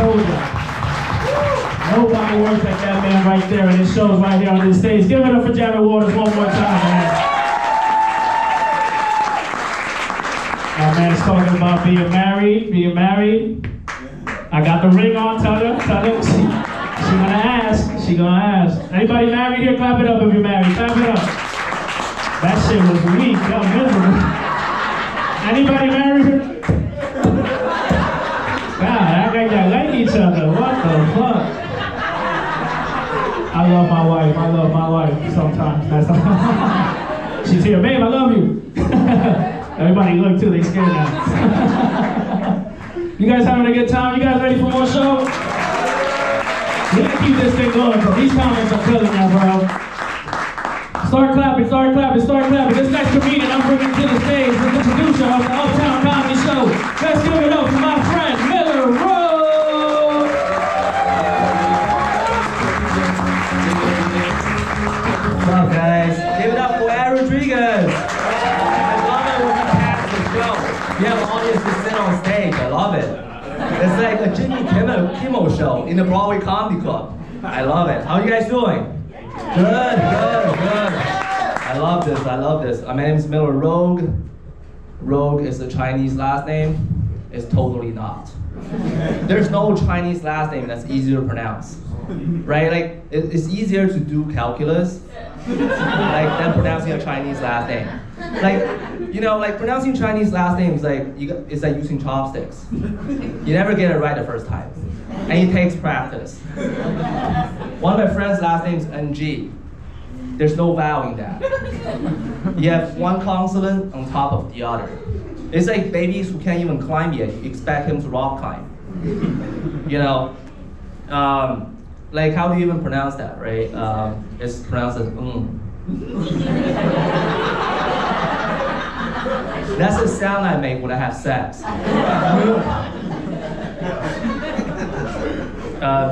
told you. Nobody works like that man right there, and it shows right here on this stage. Give it up for Janet Waters one more time, man. That man's talking about being married, I got the ring on, tell her. She gonna ask. Anybody married here? Clap it up if you're married, clap it up. That shit was weak, that was miserable. Anybody married here? God, I think y'all like each other, what the fuck? I love my wife sometimes. She's here, babe, I love you. Everybody look too, they scared now. You guys having a good time? You guys ready for more show? We're gonna keep this thing going, because these comments are killing now, bro. Start clapping. This next comedian I'm bringing to the stage is the producer of the Uptown Comedy Show. Let's give it up for my friend, Miller Rowe. What's up, guys? Give it up for Ed Rodriguez. You have an audience to sit on stage. I love it. It's like a Jimmy Kimmel show in the Broadway Comedy Club. I love it. How are you guys doing? Good. I love this. My name is Miller Rowe. Rogue is a Chinese last name. It's totally not. There's no Chinese last name that's easier to pronounce. Right? Like, it's easier to do calculus than pronouncing a Chinese last name. Like, you know, like pronouncing Chinese last names it's like using chopsticks. You never get it right the first time, and it takes practice. One of my friend's last name is NG. There's no vowel in that. You have one consonant on top of the other. It's like babies who can't even climb yet. You expect him to rock climb. You know, like how do you even pronounce that, right? It's pronounced as That's the sound I make when I have sex.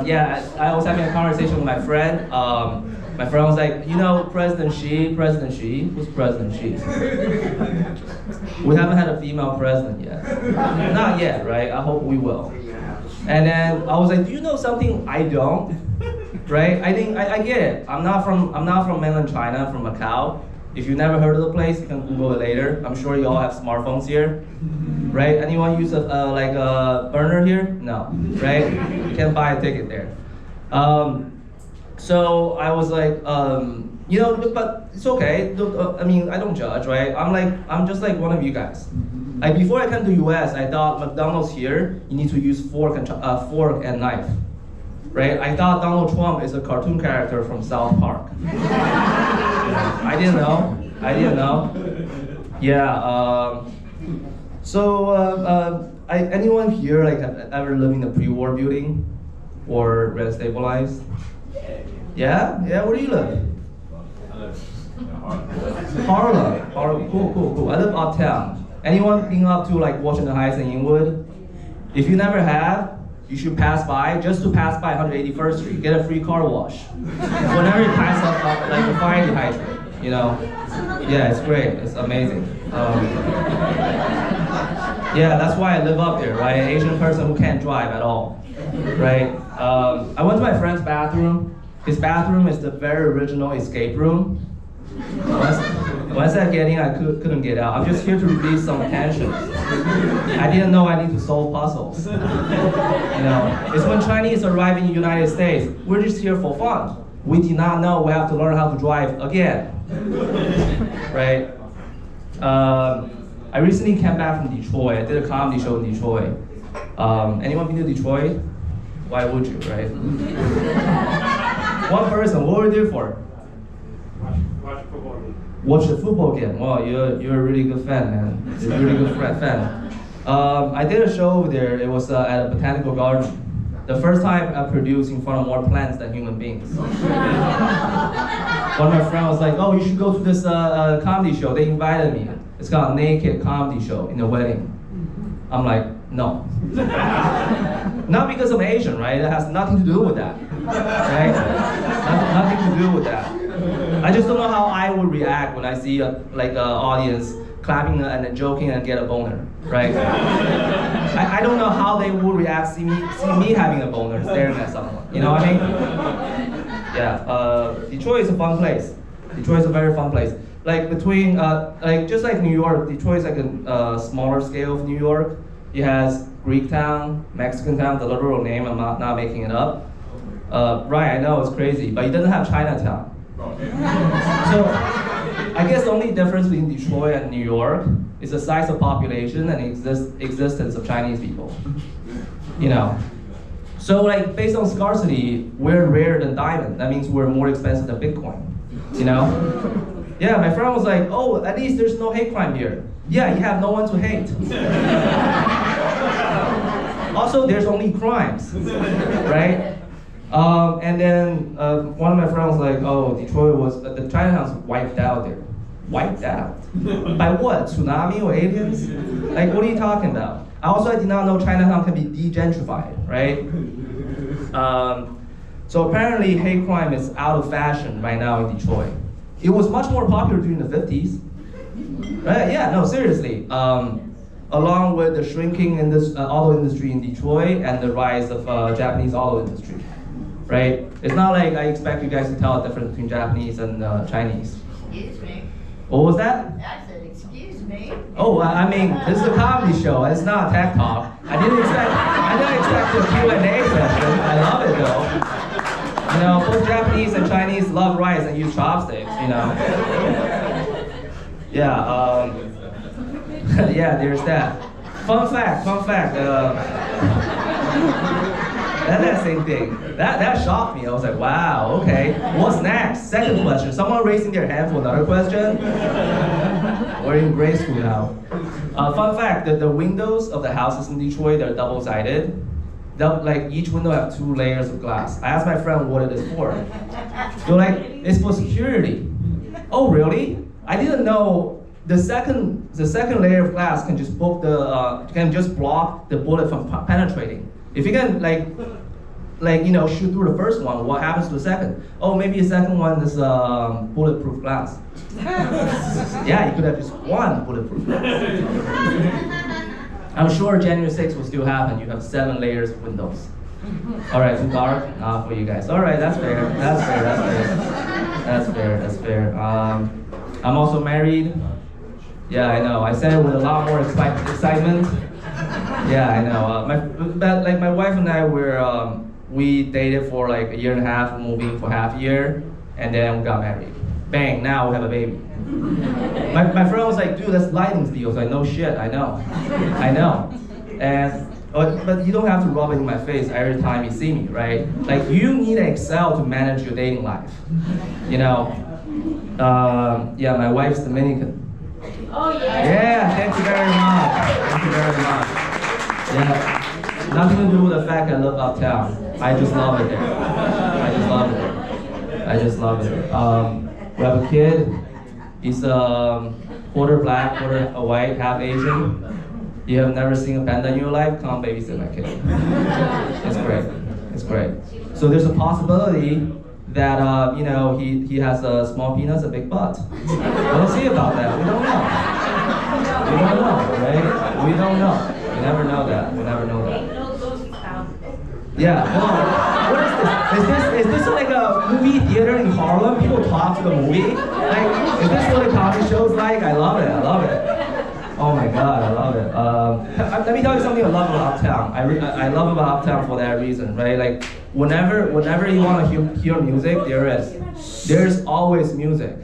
Yeah, I was having a conversation with my friend. My friend was like, you know, President Xi? Who's President Xi? We haven't had a female president yet. Not yet, right? I hope we will. And then I was like, do you know something I don't? Right? I think I get it. I'm not from mainland China, I'm from Macau. If you've never heard of the place, you can Google it later. I'm sure you all have smartphones here, right? Anyone use a burner here? No, right? You can buy a ticket there. So I was like, you know, but it's okay. Look, I mean, I don't judge, right? I'm just like one of you guys. Like before I came to US, I thought McDonald's here, you need to use fork and knife. Right? I thought Donald Trump is a cartoon character from South Park. I didn't know. Yeah. Anyone here like ever lived in a pre-war building or rent stabilized? Yeah. Where do you live? I live in Harlem. Cool. I live uptown. Anyone been up to like Washington Heights and Inwood? If you never have, you should pass by, just to pass by 181st Street, get a free car wash. Whenever you pass up like a fire hydrant, you know? Yeah, it's great, it's amazing. Yeah, that's why I live up there, right? An Asian person who can't drive at all, right? I went to my friend's bathroom. His bathroom is the very original escape room. Once I get in, I couldn't get out. I'm just here to release some tensions. I didn't know I need to solve puzzles. You know, it's when Chinese arrive in the United States, we're just here for fun. We did not know we have to learn how to drive again, right? I recently came back from Detroit. I did a comedy show in Detroit. Anyone been to Detroit? Why would you, right? One person, what were you there for? Watch the football game. Wow, you're a really good fan, man. You're a really good fan. I did a show over there. It was at a botanical garden. The first time I produced in front of more plants than human beings. One of my friends was like, oh, you should go to this comedy show. They invited me. It's called Naked Comedy Show in a wedding. I'm like, no. Not because I'm Asian, right? It has nothing to do with that, right? Nothing to do with that. I just don't know how I would react when I see an audience clapping and then joking and get a boner, right? I don't know how they would react see me having a boner staring at someone. You know what I mean? Yeah. Detroit is a fun place. Detroit is a very fun place. Like between just like New York, Detroit is like a smaller scale of New York. It has Greek town, Mexican town, the literal name. I'm not making it up. Right, I know it's crazy, but it doesn't have Chinatown. So I guess the only difference between Detroit and New York is the size of population and existence of Chinese people. You know. So like based on scarcity, we're rarer than diamond. That means we're more expensive than Bitcoin. You know? Yeah, my friend was like, oh, at least there's no hate crime here. Yeah, you have no one to hate. Also, there's only crimes, right? And then one of my friends was like, oh, Detroit was, the Chinatown's wiped out there. Wiped out? By what? Tsunami or aliens? Like, what are you talking about? I did not know Chinatown can be de-gentrified, right? So apparently hate crime is out of fashion right now in Detroit. It was much more popular during the 50s. Right? Yeah, no, seriously. Along with the shrinking auto industry in Detroit and the rise of Japanese auto industry, right? It's not like I expect you guys to tell the difference between Japanese and Chinese. Excuse me. What was that? I said, excuse me. Oh, I mean, this is a comedy show. It's not a tech talk. I didn't expect a Q&A session. I love it though. You know, both Japanese and Chinese love rice and use chopsticks. You know. Yeah. Yeah, there's that. Fun fact. That same thing. That shocked me. I was like, wow, okay. What's next? Second question. Someone raising their hand for another question? We're in grade school now. Fun fact, that the windows of the houses in Detroit, they're double-sided. Like each window have 2 layers of glass. I asked my friend what it is for. They're like, it's for security. Oh, really? I didn't know the second layer of glass can just block the bullet from penetrating. If you can shoot through the first one, what happens to the second? Oh, maybe the second one is bulletproof glass. Yeah, you could have just one bulletproof glass. I'm sure January 6th will still happen. You have 7 layers of windows. All right, too dark? Not for you guys. All right, that's fair. That's fair. I'm also married. Yeah, I know. I said it with a lot more excitement. Yeah, I know. But my wife and I we dated for like 1.5 years, moving for half a year, and then we got married. Bang! Now we have a baby. My friend was like, dude, that's lighting deal. I was like, no shit, I know. And but you don't have to rub it in my face every time you see me, right? Like you need Excel to manage your dating life. You know. Yeah, my wife's Dominican. Oh, yeah. Yeah, thank you very much. Yeah, nothing to do with the fact I love Uptown. I just love it there. I just love it. We have a kid. He's quarter black, quarter white, half Asian. You have never seen a panda in your life? Come babysit my kid. It's great. So there's a possibility that he has a small penis, a big butt. We'll see about that. We don't know, right? We don't know. We never know that. Yeah. Well, what is this? Is this like a movie theater in Harlem? People talk to the movie. Like, is this what a comedy show's like? I love it. Oh my God, I love it. Let me tell you something I love about Uptown. I love about Uptown for that reason, right? Like, whenever you want to hear music, there's always music.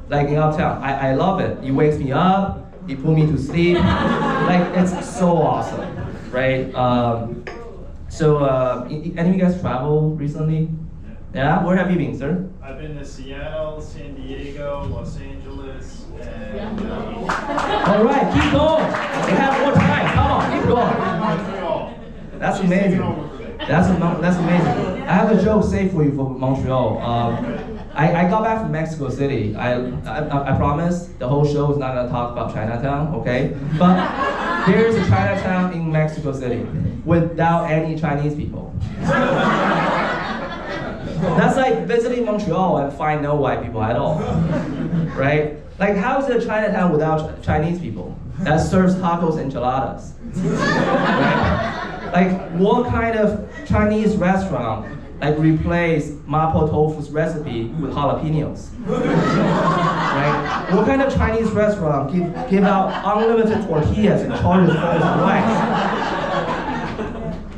Like in Uptown, I love it. It wakes me up, it put me to sleep. Like, it's so awesome, right? So, any of you guys travel recently? Yeah? Where have you been, sir? I've been to Seattle, San Diego, Los Angeles, and All right, keep going. We have more time. Come on, keep going. Montreal. That's amazing. That's amazing. I have a joke saved for you for Montreal. I got back from Mexico City. I promise the whole show is not gonna talk about Chinatown, okay? But there's a Chinatown in Mexico City without any Chinese people. That's like visiting Montreal and find no white people at all, right? Like, how is it Chinatown without Chinese people that serves tacos and enchiladas? Right? Like, what kind of Chinese restaurant like replace mapo tofu's recipe with jalapenos? Right? What kind of Chinese restaurant give out unlimited tortillas and charges for rice?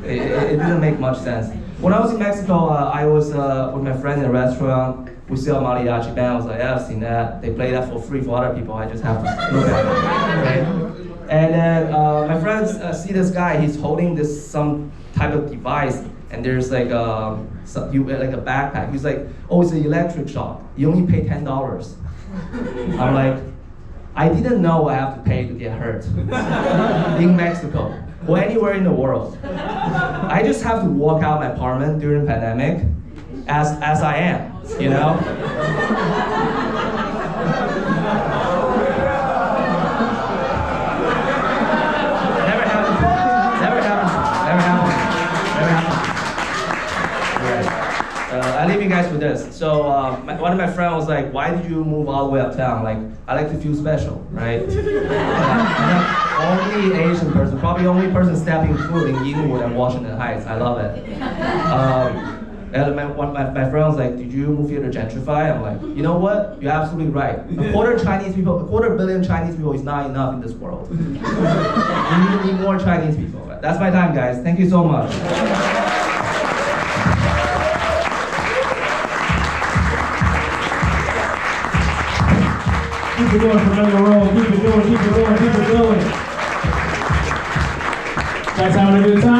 It didn't make much sense. When I was in Mexico, I was with my friend in a restaurant. We saw a mariachi band. I was like, yeah, I've seen that. They play that for free for other people. I just have to look at it. Right? And then my friends see this guy. He's holding some type of device, and there's like like a backpack. He's like, oh, it's an electric shock. You only pay $10. I'm like, I didn't know I have to pay to get hurt in Mexico or anywhere in the world. I just have to walk out my apartment during pandemic as I am, you know? Never happened. Right. I leave you guys with this. So one of my friends was like, why did you move all the way uptown? Like, I like to feel special, right? I'm only Asian person, probably only person stepping foot in Inglewood and Washington Heights. I love it. And my friend was like, did you move here to gentrify? I'm like, you know what? You're absolutely right. A quarter billion Chinese people is not enough in this world. We need more Chinese people. That's my time, guys. Thank you so much. Keep it going for another roll. Keep it going, keep it going, keep it going. That's having a good time.